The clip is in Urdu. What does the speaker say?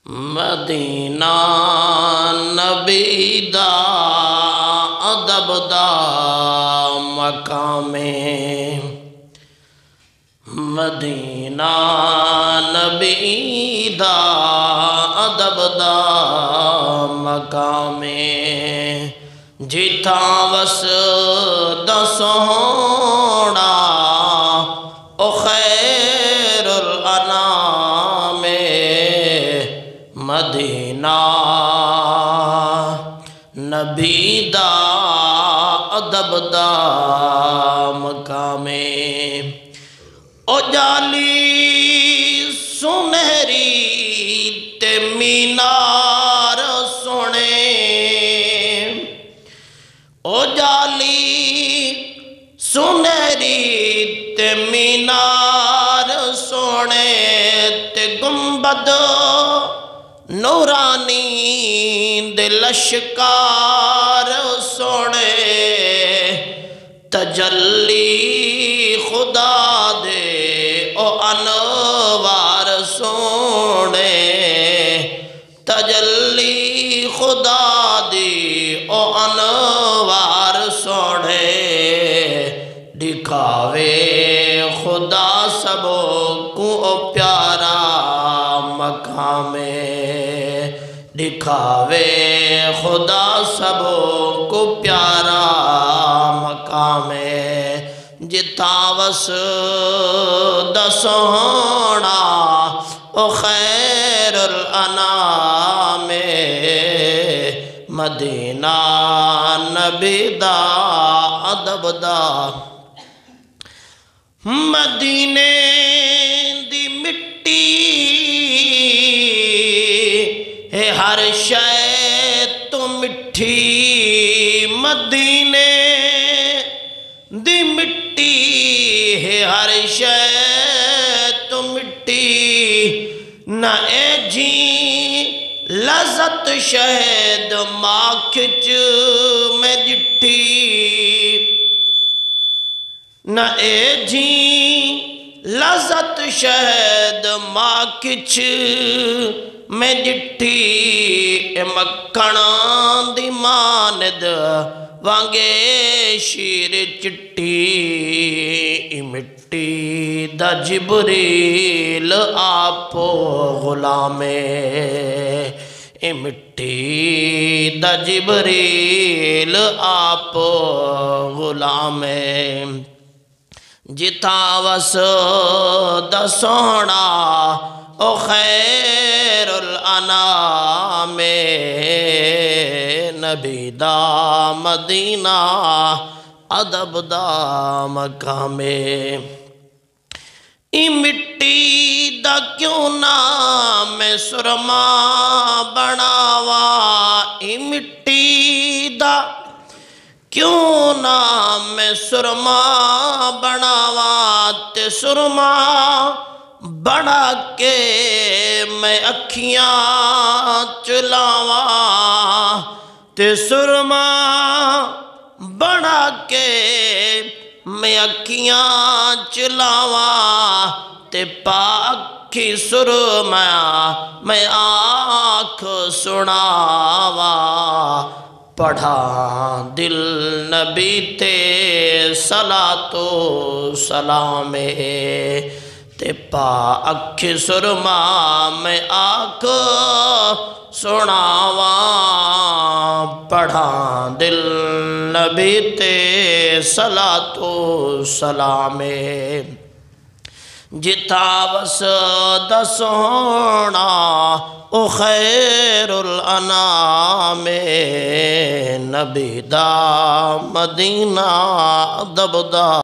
مدینہ نبی دا ادب دا مقام مدینہ نبی دا ادب دا مقام جتھا وس دا سونا او خیر الانام مدینہ نبی دا ادب دا مقام او جالی سنہری تے مینار سونے او جالی سنہری تے مینار سونے تے گنبد نورانی دے لشکار سونے تجلی خدا دے او انوار سونے تجلی خدا دی او انوار سونے دکھاوے خدا سبوں کو او پیارا مقام دکھاوے خدا سبوں کو پیارا مقام جتھا وس دا سونا او خیر الانام مدینہ نبی دا ادب دا مدینے دی مٹی ہے ہر شے تو مٹھی مدینے دی مٹی ہے ہر شے تو مٹی نہ اے جھی لذت شہد ماکھچ میں جٹھی نہ اے جھی لذت شہد ماکھچ میں جٹھی اے مکھن دی ماند وانگے شیر چٹی ای مٹی دا جبریل آپو غلامے ای مٹی دا جبریل آپو غلامے جتھا وس دا سونا او خیر الانام نبی دا مدینہ ادب دا مقام ای مٹی دا کیوں نام سرما بناوا ای مٹی دا کیوں نام سرما بناوا تے سرما بڑا کے میں اکھیاں چلاوا تے سرما بڑا کے میں اکھیاں چلاوا تے پاکھی سرما میں آنکھ سناوا پڑھا دل نبی تے صلاۃ و سلام تے پاک سرما میں آنکھ سناوا پڑھا دل نبی تے صلاۃ و سلام جتھا وس دا سونا او خیر الانام نبی دا مدینہ ادب دا